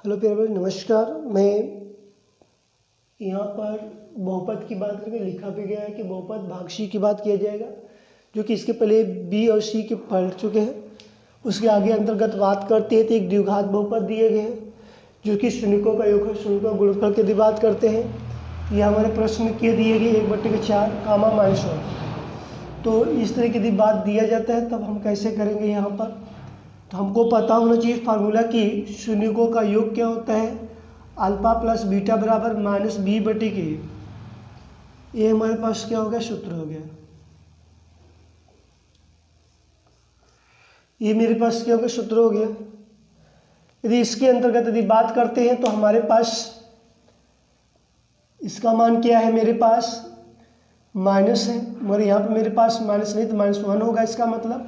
Hello प्यारे बच्चों, नमस्कार। मैं यहाँ पर बहुपद की बात करके लिखा भी गया है कि बहुपद भाग सी की बात किया जाएगा, जो कि इसके पहले बी और सी के पढ़ चुके हैं। उसके आगे अंतर्गत बात करते हैं तो एक द्विघात बहुपद दिए गए हैं जो कि शून्यकों का योग है, शून्यकों का गुणनफल की बात करते हैं। ये हमारे प्रश्न के दिए गए 1/4 कामा -1। तो इस तरह की बात दिया जाता है तब हम कैसे करेंगे यहाँ पर, तो हमको पता होना चाहिए फार्मूला कि शून्यकों का योग क्या होता है, अल्फा प्लस बीटा बराबर -b/k। ये हमारे पास क्या हो गया, सूत्र हो गया। ये मेरे पास क्या हो गया, सूत्र हो गया। यदि इसके अंतर्गत यदि बात करते हैं तो हमारे पास इसका मान क्या है, मेरे पास माइनस है, मगर यहाँ पे मेरे पास माइनस नहीं तो -1 होगा। इसका मतलब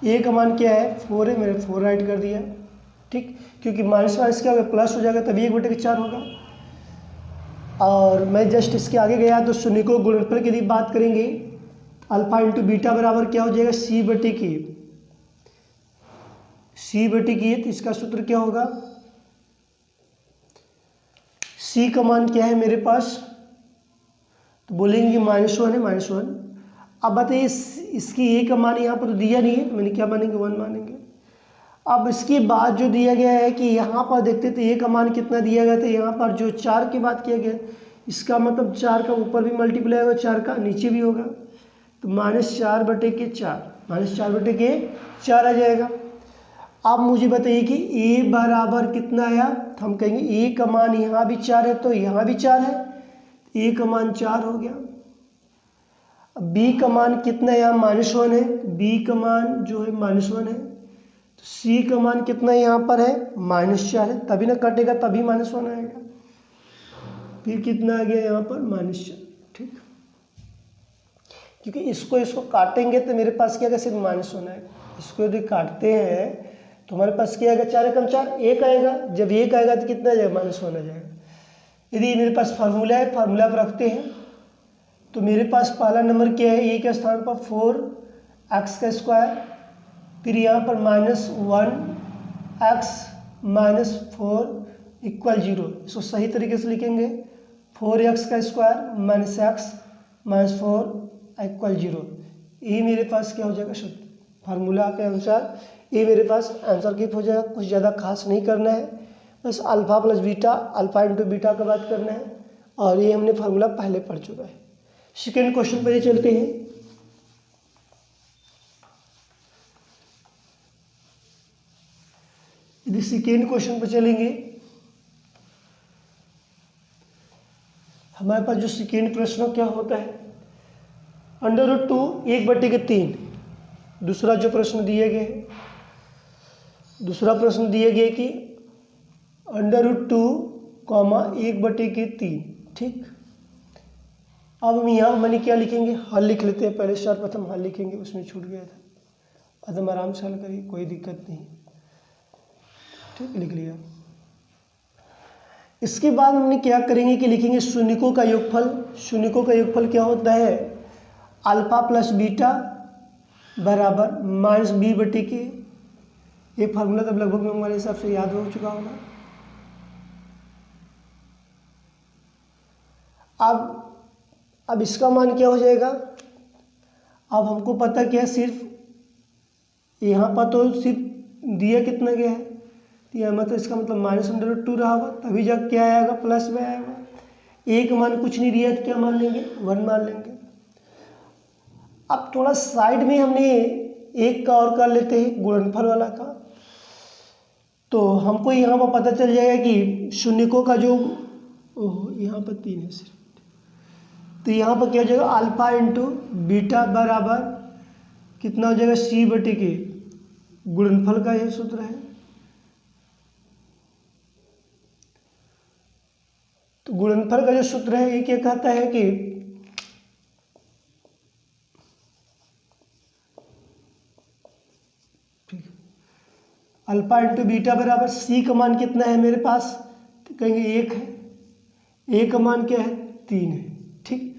ए का मान क्या है, 4 है, मैंने 4 राइट कर दिया, ठीक, क्योंकि -1 क्या होगा, प्लस हो जाएगा तभी 1/4 होगा। और मैं जस्ट इसके आगे गया तो शून्यकों गुणनफल की यदि बात करेंगे, अल्फा इंटू बीटा बराबर क्या हो जाएगा, c/k। c/k तो इसका सूत्र क्या होगा, c का मान क्या है मेरे पास, तो बोलेंगे -1 है, -1। अब बताइए इसकी ए का मान यहाँ पर तो दिया नहीं है, तो मैंने क्या मानेंगे, 1 मानेंगे। अब इसके बाद जो दिया गया है कि यहाँ पर देखते थे ए का मान कितना दिया गया था, यहाँ पर जो 4 की बात किया गया, इसका मतलब 4 का ऊपर भी मल्टीप्लाई होगा, 4 का नीचे भी होगा, तो -4/4 आ जाएगा। अब मुझे बताइए कि ए बराबर कितना आया, तो हम कहेंगे ए का मान यहाँ भी 4 है तो यहाँ भी 4 है, ए का मान 4 हो गया। बी का मान कितना है, यहाँ -1 है, बी का मान जो है -1 है, तो सी का मान कितना यहाँ पर है, -4 है, तभी ना कटेगा, तभी -1 आएगा। फिर कितना आ गया यहाँ पर, -4, ठीक, क्योंकि इसको काटेंगे तो मेरे पास क्या आएगा, सिर्फ -1 आएगा। इसको यदि काटते हैं तो हमारे पास क्या आएगा, 4 एकम 4, 1 आएगा। जब 1 आएगा तो कितना आ जाएगा, -1 आ जाएगा। यदि मेरे पास फार्मूला है, फार्मूला पर रखते हैं तो मेरे पास पहला नंबर क्या है, ए के स्थान पर 4x², फिर यहाँ पर -1x -4 = 0। इसको सही तरीके से लिखेंगे, 4x² -x -4 = 0। ये मेरे पास क्या हो जाएगा, शुद्ध फार्मूला के अनुसार ये मेरे पास आंसर कीप हो जाएगा। कुछ ज़्यादा खास नहीं करना है, बस alpha plus beta, alpha into beta का बात करना है, और ये हमने फार्मूला पहले पढ़ चुका है। सेकेंड क्वेश्चन पर चलते हैं। यदि सेकेंड क्वेश्चन पर चलेंगे, हमारे पास जो सेकेंड प्रश्न क्या होता है, √2 1/3। दूसरा जो प्रश्न दिए गए, दूसरा प्रश्न दिए गए कि √2, 1/3, ठीक। अब हम यहाँ मैंने क्या लिखेंगे, हल लिख लेते हैं। पहले सर्वप्रथम हल लिखेंगे, उसमें छूट गया था, एकदम आराम से हल करिए, कोई दिक्कत नहीं, ठीक, लिख लिया। इसके बाद हमने क्या करेंगे कि लिखेंगे शून्यकों का योगफल। शून्यकों का योगफल क्या होता है, अल्फा प्लस बीटा बराबर -b/k। ये फार्मूला तब लगभग हमारे हिसाब से याद हो चुका होगा। अब इसका मान क्या हो जाएगा, अब हमको पता क्या है, सिर्फ यहाँ पर तो सिर्फ दिया कितना गया है, तो यहाँ मतलब इसका मतलब -√2 रहा होगा, तभी जब क्या आएगा, प्लस में आएगा। एक मान कुछ नहीं दिया तो क्या मान लेंगे, 1 मान लेंगे। अब थोड़ा साइड में हमने एक का और कर लेते हैं, गुणनफल वाला का, तो हमको यहाँ पर पता चल जाएगा कि शून्यकों का जो, यहाँ पर 3 है सिर्फ, तो यहाँ पर क्या हो जाएगा, अल्फा इंटू बीटा बराबर कितना हो जाएगा, c/k। गुणनफल का यह सूत्र है, तो गुणनफल का जो सूत्र है ये क्या कहता है कि अल्फा इंटू बीटा बराबर c का मान कितना है मेरे पास, तो कहेंगे 1 है, a का मान क्या है, 3 है, ठीक।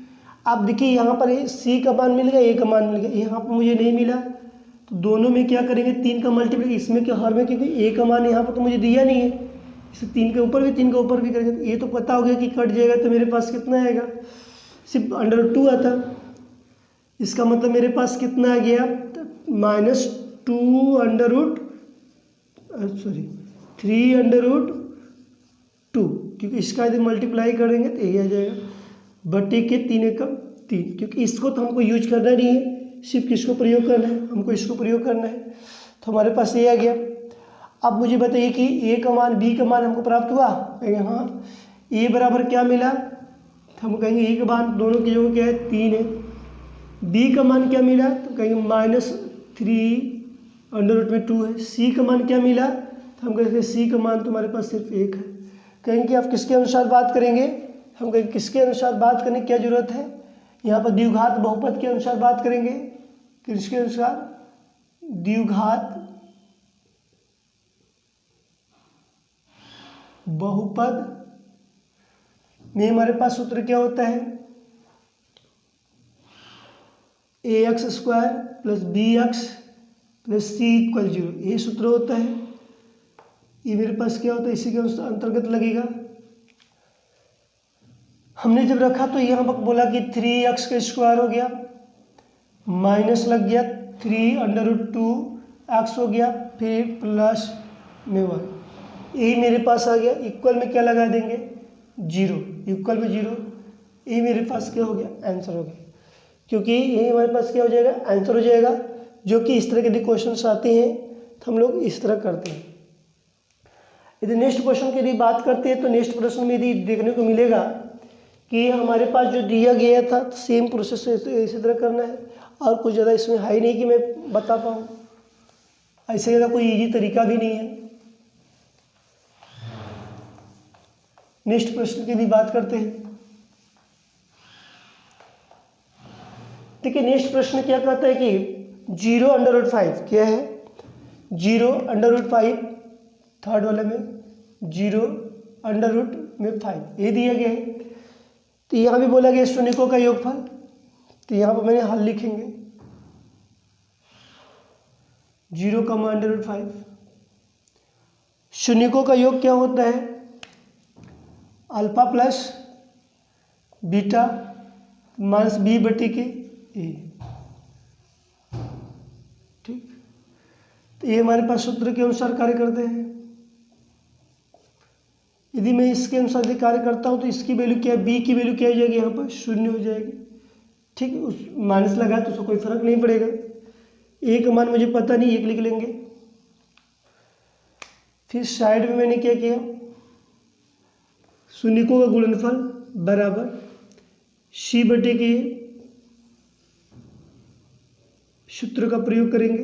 अब देखिए यहाँ पर c का मान मिल गया, a का मान मिल गया, यहाँ पर मुझे नहीं मिला, तो दोनों में क्या करेंगे, 3 का मल्टीप्लाई, इसमें क्या हर में, क्योंकि a का मान यहाँ पर तो मुझे दिया नहीं है, इसे 3 के ऊपर भी 3 के ऊपर भी करेंगे तो ये तो पता हो गया कि कट जाएगा, तो मेरे पास कितना आएगा, सिर्फ अंडर 2 आता। इसका मतलब मेरे पास कितना आ गया, -2 अंडर रूट 3 अंडर रूट 2, क्योंकि इसका यदि मल्टीप्लाई करेंगे तो यही आ जाएगा, बटे के 3 एकम 3, क्योंकि इसको तो हमको यूज करना नहीं है, सिर्फ किसको प्रयोग करना है, हमको इसको प्रयोग करना है। तो हमारे पास ये आ गया। अब मुझे बताइए कि ए का मान बी का मान हमको प्राप्त हुआ, कहेंगे हाँ। ए बराबर क्या मिला, तो हम कहेंगे ए का मान दोनों की जगह क्या है 3 है। बी का मान क्या मिला, तो कहेंगे -3 अंडर रूट में 2 है। सी का मान क्या मिला, तो हम कहेंगे सी का मान तुम्हारे पास सिर्फ 1 है। कहेंगे कि आप किसके अनुसार बात करेंगे, हम कहेंगे किसके अनुसार बात करने की क्या जरूरत है, यहाँ पर द्विघात बहुपद के अनुसार बात करेंगे। किसके अनुसार, द्विघात बहुपद में हमारे पास सूत्र क्या होता है, ax² + bx + c = 0, ये सूत्र होता है। ये मेरे पास क्या होता है, इसी के अंतर्गत लगेगा। हमने जब रखा तो यहाँ पर बोला कि 3x² हो गया, माइनस लग गया 3 अंडर रूट 2x हो गया, फिर प्लस में 1, यही मेरे पास आ गया। इक्वल में क्या लगा देंगे, 0, इक्वल में 0, यही मेरे पास क्या हो गया, आंसर हो गया। क्योंकि यही हमारे पास क्या हो जाएगा, आंसर हो जाएगा। जो कि इस तरह के यदि क्वेश्चन आते हैं तो हम लोग इस तरह करते हैं। यदि नेक्स्ट क्वेश्चन की यदि बात करते हैं तो नेक्स्ट प्रश्न में यदि देखने को मिलेगा कि हमारे पास जो दिया गया था सेम प्रोसेस इसी तरह करना है, और कुछ ज़्यादा इसमें है ही नहीं कि मैं बता पाऊँ, ऐसे ज़्यादा कोई इजी तरीका भी नहीं है। नेक्स्ट प्रश्न की यदि बात करते हैं, देखिए नेक्स्ट प्रश्न क्या कहता है कि 0 अंडर रूट 5 क्या है, 0 अंडर रूट 5, थर्ड वाले में 0 अंडर रूट में 5 ये दिया गया है। तो यहाँ भी बोला गया शून्यकों का योगफल, तो यहाँ पर मैंने हल लिखेंगे 0 का अंडर रूट 5। शून्यकों का योग क्या होता है, alpha plus beta minus B बटे के ए, ठीक। तो ये हमारे पास सूत्र के अनुसार कार्य करते हैं। यदि मैं इसके अनुसार यदि कार्य करता हूँ तो इसकी वैल्यू क्या है, बी की वैल्यू क्या हो जाएगी, यहाँ पर 0 हो जाएगी, ठीक। उस माइनस लगा तो उसको कोई फर्क नहीं पड़ेगा। ए का मान मुझे पता नहीं, 1 लिख लेंगे। फिर साइड में मैंने क्या किया, शून्यकों का गुणनफल बराबर सी बटे के सूत्र का प्रयोग करेंगे।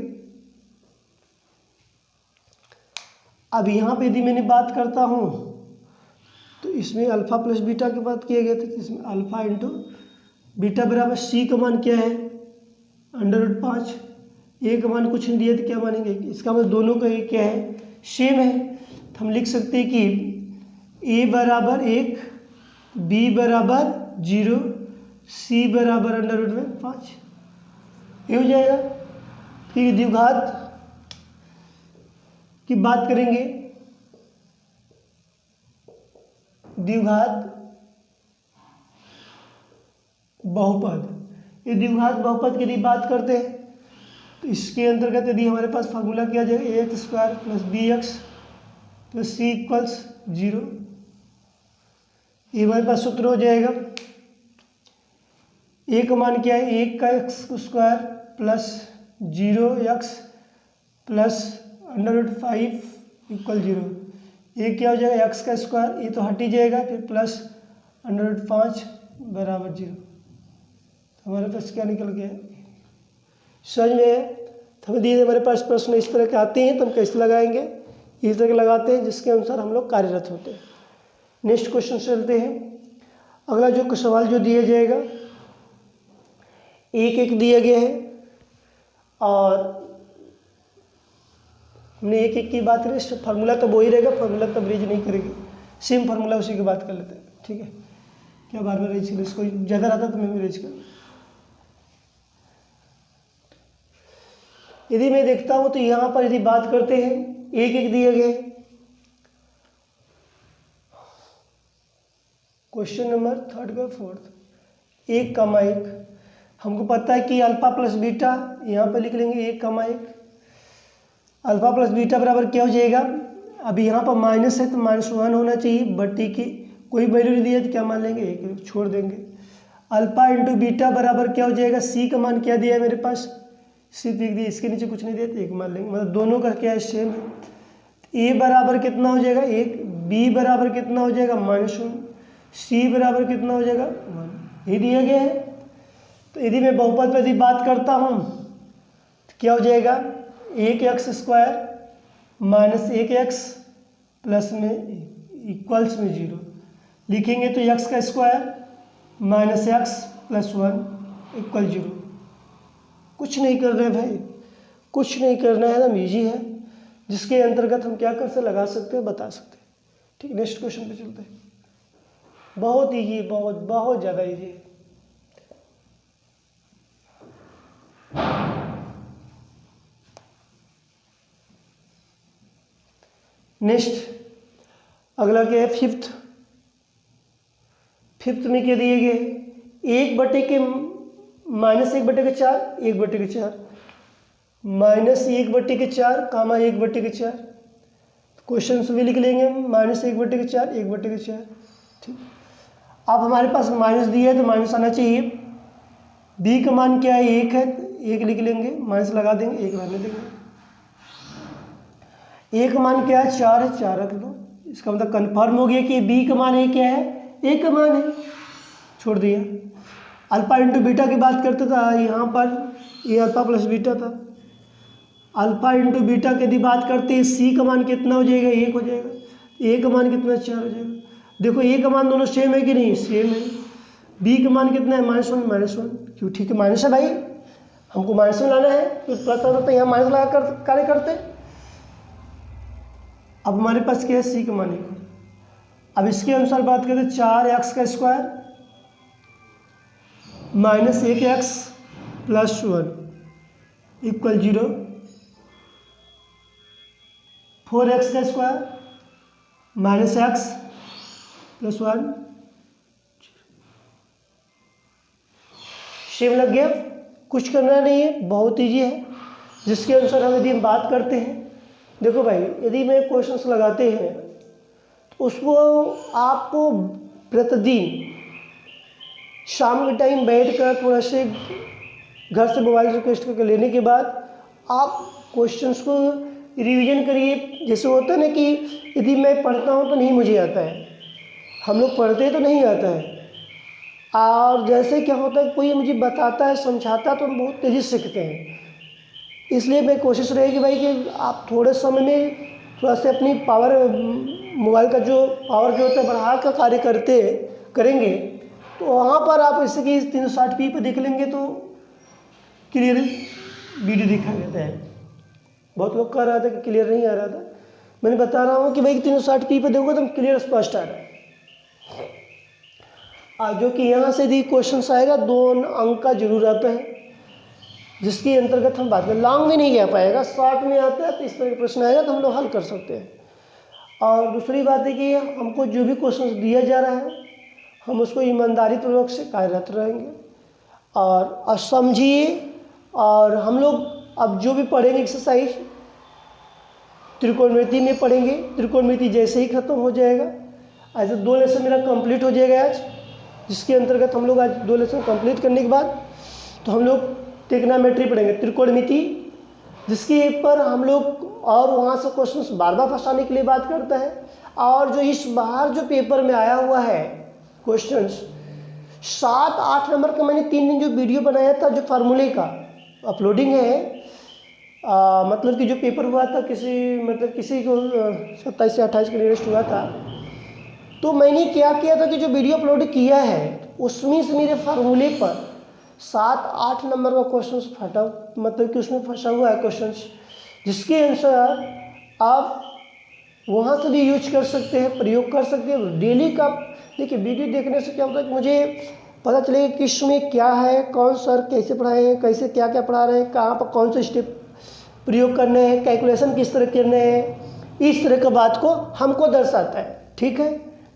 अब यहाँ पे यदि मैंने बात करता हूँ तो इसमें अल्फा प्लस बीटा की बात किया गया था, तो इसमें अल्फा इंटू बीटा बराबर सी का मान क्या है, अंडर रूट 5। ए का मान कुछ नहीं दिया तो क्या मानेंगे, इसका मतलब दोनों का ये क्या है, सेम है। तो हम लिख सकते हैं कि ए बराबर 1, बी बराबर 0, सी बराबर अंडर रूट में 5, ये हो जाएगा। फिर द्विघात की बात करेंगे, द्विघात बहुपद। ये द्विघात बहुपद की यदि बात करते हैं तो इसके अंतर्गत यदि हमारे पास फार्मूला किया जाए ax² + bx + c = 0, ये हमारे पास सूत्र हो जाएगा। ए का मान क्या है, 1 का x² + 0x + अंडर रूट 5 = 0। ये क्या हो जाएगा, x का स्क्वायर, ये तो हट ही जाएगा, फिर प्लस अंडर रूट 5 बराबर 0। तो हमारे पास क्या निकल गया, समझ में। तो हमें दिए हमारे पास प्रश्न इस तरह के आते हैं तो हम कैसे लगाएंगे, इस तरह के लगाते हैं जिसके अनुसार हम लोग कार्यरत होते हैं। नेक्स्ट क्वेश्चन चलते हैं। अगला जो सवाल जो दिया जाएगा, एक दिया गया है और हमने एक की बात करें, फार्मूला तो वो ही रहेगा, फार्मूला तब रेज नहीं करेगी, सेम फार्मूला उसी की बात कर लेते हैं, ठीक है। क्या बार बार रेज कर, इसको ज़्यादा रहता तो मैं रेज कर। यदि मैं देखता हूँ तो यहाँ पर यदि बात करते हैं, एक दिया गया है क्वेश्चन नंबर 3 का 4th 1,1 हमको पता है कि अल्फा प्लस बीटा, यहाँ पर लिख लेंगे 1,1 अल्फा प्लस बीटा बराबर क्या हो जाएगा। अभी यहाँ पर माइनस है तो -1 होना चाहिए, बट्टी की कोई वैल्यू नहीं दी है तो क्या मान लेंगे 1 छोड़ देंगे। अल्फा इंटू बीटा बराबर क्या हो जाएगा, सी का मान क्या दिया है मेरे पास, सिर्फ 1 दिया, इसके नीचे कुछ नहीं दिया तो 1 मान लेंगे, मतलब दोनों का क्या है सेम है। ए बराबर कितना हो जाएगा 1, बी बराबर कितना हो जाएगा -1, सी बराबर कितना हो जाएगा 1, ये दिया गया है। तो यदि मैं बहुपद पर यदि बात करता हूँ तो क्या हो जाएगा 1x² -1x प्लस में इक्वल्स में 0 लिखेंगे तो x² -x + 1 = 0। कुछ नहीं करना है भाई, कुछ नहीं करना है, एकदम ईजी है, जिसके अंतर्गत हम क्या कर सकते लगा सकते हैं, बता सकते हैं। ठीक, नेक्स्ट क्वेश्चन पे चलते हैं। बहुत ईजी है, बहुत ज़्यादा ईजी है। नेक्स्ट अगला क्या है, फिफ्थ में क्या दिए गए 1/4 -1/4 1/4 -1/4 कामा 1/4 क्वेश्चन भी लिख लेंगे -1/4 1/4। ठीक, अब हमारे पास माइनस दिया है तो माइनस आना चाहिए। बी का मान क्या है 1 है, 1 लिख लेंगे, माइनस लगा देंगे, 1 रहने देंगे। ए का मान क्या है 4 है, 4 रख दो। इसका मतलब कन्फर्म हो गया कि बी का मान क्या है, ए का मान है, छोड़ दिया। अल्फा इंटू बीटा की बात करते था, यहाँ पर ये अल्फा प्लस बीटा था। अल्फा इंटू बीटा की यदि बात करते हैं, सी का मान कितना हो जाएगा 1 हो जाएगा, ए का मान कितना 4 हो जाएगा। देखो ए का मान दोनों सेम है कि नहीं, सेम है। बी का मान कितना है -1 क्यों, ठीक है माइनस है भाई, हमको माइनस में लाना है, तो प्लस आता तो यहाँ माइनस लगा कर कार्य करते। अब हमारे पास क्या है सी का मान 1। अब इसके अनुसार बात करें 4x² -1x + 1 = 0, 4x² -x + 1 same लग गया। कुछ करना नहीं है, बहुत ईजी है, जिसके अनुसार हम यदि हम बात करते हैं। देखो भाई, यदि मैं क्वेश्चंस लगाते हैं तो उसको आपको प्रतिदिन शाम के टाइम बैठकर थोड़ा से घर से मोबाइल रिक्वेस्ट करके लेने के बाद आप क्वेश्चंस को रिवीजन करिए। जैसे होता है ना कि यदि मैं पढ़ता हूँ तो नहीं मुझे आता है, हम लोग पढ़ते तो नहीं आता है, और जैसे क्या होता है कोई मुझे बताता है समझाता है तो हम बहुत तेज़ी से सीखते हैं। इसलिए मैं कोशिश रहेगी भाई कि आप थोड़े समय में थोड़ा सा अपनी पावर, मोबाइल का जो पावर जो होता है बढ़ा कर कार्य करेंगे तो वहाँ पर आप जैसे कि 360p पर देख लेंगे तो क्लियर वीडियो दिखा देता है। बहुत लोग कह रहा था कि क्लियर नहीं आ रहा था, मैंने बता रहा हूँ कि भाई 360p पर देखोगे तो क्लियर स्पष्ट आ रहा है। जो कि यहाँ से भी क्वेश्चन आएगा 2 अंक का जरूर आता है, जिसके अंतर्गत हम बात करें। लॉन्ग में नहीं आ पाएगा, शॉर्ट में आता है तो इस तरह का प्रश्न आएगा तो हम लोग हल कर सकते हैं। और दूसरी बात है कि हमको जो भी क्वेश्चन दिया जा रहा है हम उसको ईमानदारी पूर्वक से कार्यरत रहेंगे और समझिए। और हम लोग अब जो भी पढ़ेंगे एक्सरसाइज त्रिकोणमिति में पढ़ेंगे, त्रिकोणमिति जैसे ही खत्म हो जाएगा, ऐसे 2 लेसन मेरा कंप्लीट हो जाएगा आज, जिसके अंतर्गत हम लोग आज 2 लेसन कंप्लीट करने के बाद तो हम लोग ट्रिग्नोमेट्री पढ़ेंगे, त्रिकोणमिति, जिसके पर हम लोग और वहाँ से क्वेश्चंस बार बार फंसाने के लिए बात करता है। और जो इस बार जो पेपर में आया हुआ है क्वेश्चंस 7-8 नंबर का, मैंने 3 दिन जो वीडियो बनाया था जो फार्मूले का अपलोडिंग है, मतलब कि जो पेपर हुआ था किसी को 27 से 28 के नियरेस्ट हुआ था, तो मैंने क्या किया था कि जो वीडियो अपलोड किया है उसमें से मेरे फार्मूले पर 7-8 नंबर का क्वेश्चंस फटा, मतलब कि उसमें फंसा हुआ है क्वेश्चंस, जिसके अनुसार आप वहाँ से भी यूज कर सकते हैं, प्रयोग कर सकते हैं। डेली का देखिए वीडियो देखने से क्या होता है कि मुझे पता चलेगा कि इसमें क्या है, कौन सर कैसे पढ़ाए हैं, कैसे क्या क्या पढ़ा रहे हैं, कहाँ पर कौन से स्टेप प्रयोग करने हैं, कैलकुलेशन किस तरह करने हैं, इस तरह का बात को हमको दर्शाता है। ठीक है,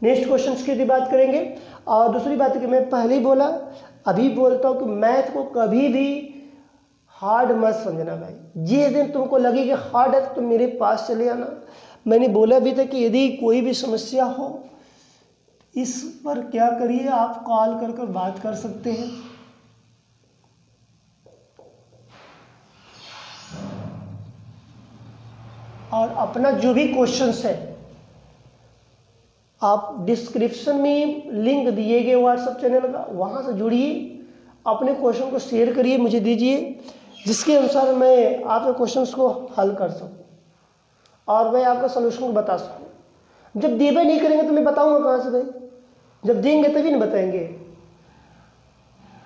नेक्स्ट क्वेश्चन की यदि बात करेंगे। और दूसरी बात है कि मैं पहले ही बोला, अभी बोलता हूँ कि मैथ को कभी भी हार्ड मत समझना भाई। जिस दिन तुमको लगे कि हार्ड है तो तुम मेरे पास चले आना। मैंने बोला भी था कि यदि कोई भी समस्या हो इस पर क्या करिए, आप कॉल कर कर बात कर सकते हैं। और अपना जो भी क्वेश्चंस है आप डिस्क्रिप्शन में लिंक दिए गए व्हाट्सएप चैनल का, वहाँ से जुड़िए, अपने क्वेश्चन को शेयर करिए, मुझे दीजिए, जिसके अनुसार मैं आपके क्वेश्चंस को हल कर सकूं और मैं आपका सोल्यूशन को बता सकूं। जब देवे नहीं करेंगे तो मैं बताऊंगा कहाँ से भाई? जब देंगे तभी ना बताएंगे।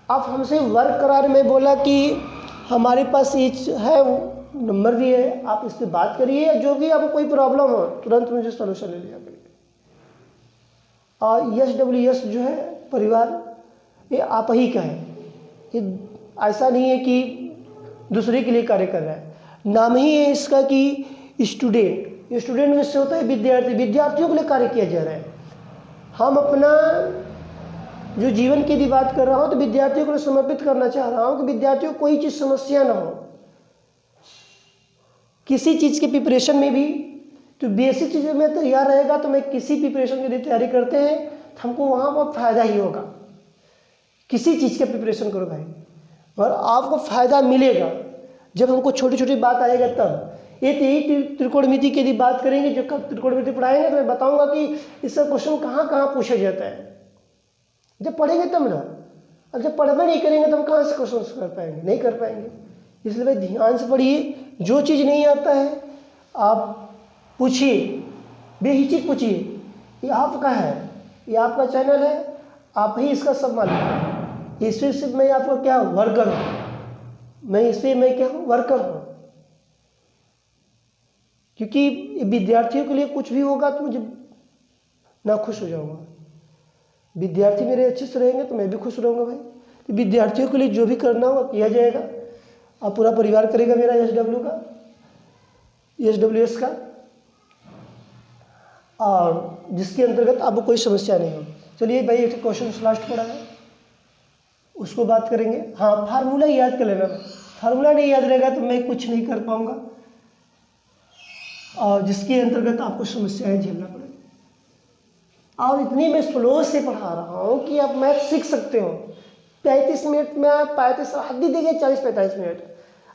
आप हमसे वर्क करा रहे, मैं बोला कि हमारे पास ये है, नंबर भी है, आप इस पर बात करिए, जो भी आपको कोई प्रॉब्लम हो तुरंत मुझे सोल्यूशन ले लिया करिए। और SWS जो है परिवार, ये आप ही का है, ये ऐसा नहीं है कि दूसरे के लिए कार्य कर रहा है। नाम ही है इसका कि स्टूडेंट, ये स्टूडेंट में से होता है विद्यार्थी, विद्यार्थियों के लिए कार्य किया जा रहा है। हम अपना जो जीवन की यदि बात कर रहा हूँ तो विद्यार्थियों को समर्पित करना चाह रहा हूँ कि विद्यार्थियों को कोई चीज़ समस्या ना हो किसी चीज़ के प्रिपरेशन में भी। तो बेसिक चीज़ों में तैयार रहेगा तो मैं किसी प्रिपरेशन की यदि तैयारी करते हैं तो हमको वहाँ पर फ़ायदा ही होगा। किसी चीज़ का प्रिपरेशन करो भाई और आपको फ़ायदा मिलेगा। जब हमको छोटी छोटी बात आएगा तब यही त्रिकोणमिति की यदि बात करेंगे, जो कब त्रिकोणमिति पढ़ाएंगे तो मैं बताऊंगा कि इसका क्वेश्चन कहाँ कहाँ पूछा जाता है। जब पढ़ेंगे तब ना, अब जब पढ़ना नहीं करेंगे तो हम कहाँ से क्वेश्चन कर पाएंगे? नहीं कर पाएंगे। इसलिए भाई ध्यान से पढ़िए, जो चीज़ नहीं आता है आप पूछिए, बेहिचक पूछिए। ये आपका है, ये आपका चैनल है, आप ही इसका सम्मान करें। इससे सिर्फ मैं आपका क्या वर्कर हूँ, मैं इससे मैं क्या हूँ, वर्कर हूँ। क्योंकि विद्यार्थियों के लिए कुछ भी होगा तो मुझे ना खुश हो जाऊँगा। विद्यार्थी मेरे अच्छे से रहेंगे तो मैं भी खुश रहूँगा भाई। तो विद्यार्थियों के लिए जो भी करना होगा किया जाएगा और पूरा परिवार करेगा मेरा SWS का, और जिसके अंतर्गत आपको कोई समस्या नहीं होगी। चलिए भाई एक क्वेश्चन लास्ट पड़ा है उसको बात करेंगे। हाँ, फार्मूला याद कर लेना। फार्मूला नहीं याद रहेगा तो मैं कुछ नहीं कर पाऊँगा और जिसके अंतर्गत आपको समस्याएं झेलना पड़ेगा। और इतनी मैं स्लो से पढ़ा रहा हूँ कि आप मैथ सीख सकते हो। 35 मिनट में आप 35 हद ही देंगे, 40-45 मिनट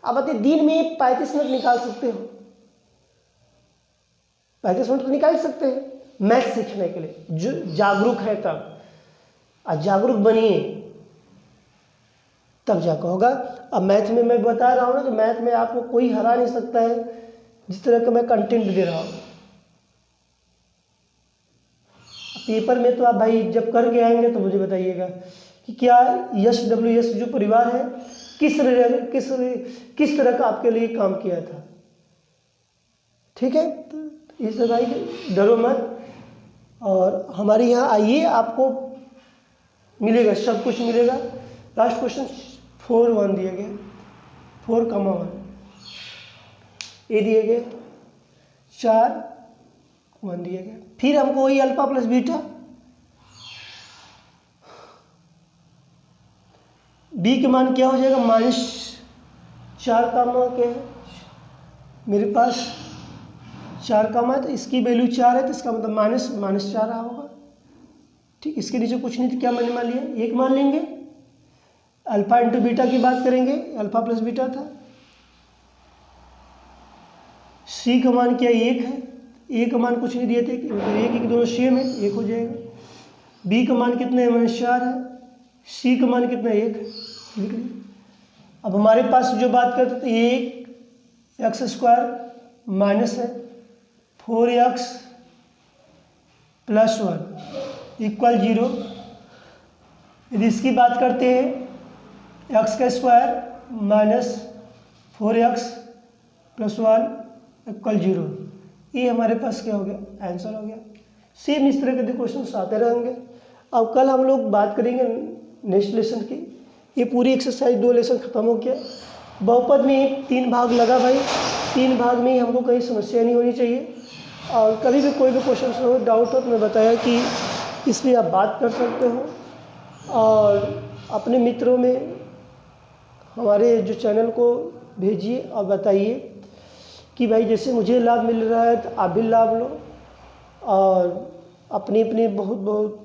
आप आते दिन में 35 मिनट निकाल सकते हो। 35 मिनट तो निकाल सकते हैं मैथ सीखने के लिए। जो जागरूक है तब, और जागरूक बनिए तब जाकर होगा। अब मैथ में मैं बता रहा हूँ ना, तो मैथ में आपको कोई हरा नहीं सकता है जिस तरह का मैं कंटेंट दे रहा हूँ। पेपर में तो आप भाई जब करके आएंगे तो मुझे बताइएगा कि क्या SWS जो परिवार है किस तरह का आपके लिए काम किया था। ठीक है, तो इस भाई डरो मत, और हमारे यहाँ आइए, आपको मिलेगा, सब कुछ मिलेगा। लास्ट क्वेश्चन 4(1) दिया गया, 4,1 ये दिए गए, 4(1) दिया गया। फिर हमको वही अल्फा प्लस बीटा, बी के मान क्या हो जाएगा, -4 का मान क्या है मेरे पास, 4 का मान, तो इसकी वैल्यू 4 है तो इसका मतलब -4 रहा होगा। ठीक, इसके नीचे कुछ नहीं, तो क्या मैंने मान लिया, 1 मान लेंगे। अल्फा इंटू बीटा की बात करेंगे, अल्फा प्लस बीटा था। सी का मान क्या 1 है, ए का मान कुछ नहीं दिए थे, एक दोनों सेम है, 1 हो जाएगा। बी का मान कितना है, -4 है। सी का मान कितना है, 1 लिख लिया। अब हमारे पास जो बात करते थे 1x² माइनस है 4x + 1 = 0। यदि इसकी बात करते हैं x² - 4x + 1 = 0, ये हमारे पास क्या हो गया, आंसर हो गया। सेम इस तरह के क्वेश्चन आते रहेंगे। अब कल हम लोग बात करेंगे नेक्स्ट लेसन की। ये पूरी एक्सरसाइज 2 लेसन खत्म हो गया। बहुपद में 3 भाग लगा भाई, 3 भाग में ही हमको कहीं समस्या नहीं होनी चाहिए। और कभी भी कोई भी क्वेश्चन हो, डाउट हो तो मैं बताया कि इसलिए आप बात कर सकते हो और अपने मित्रों में हमारे जो चैनल को भेजिए और बताइए कि भाई जैसे मुझे लाभ मिल रहा है तो आप भी लाभ लो और अपनी अपनी बहुत बहुत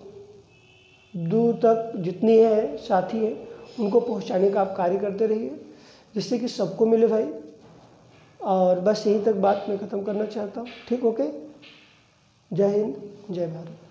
दूर तक जितनी है साथी है उनको पहुंचाने का आप कार्य करते रहिए जिससे कि सबको मिले भाई। और बस यहीं तक बात मैं ख़त्म करना चाहता हूँ। ठीक, ओके। जय हिंद, जय भारत।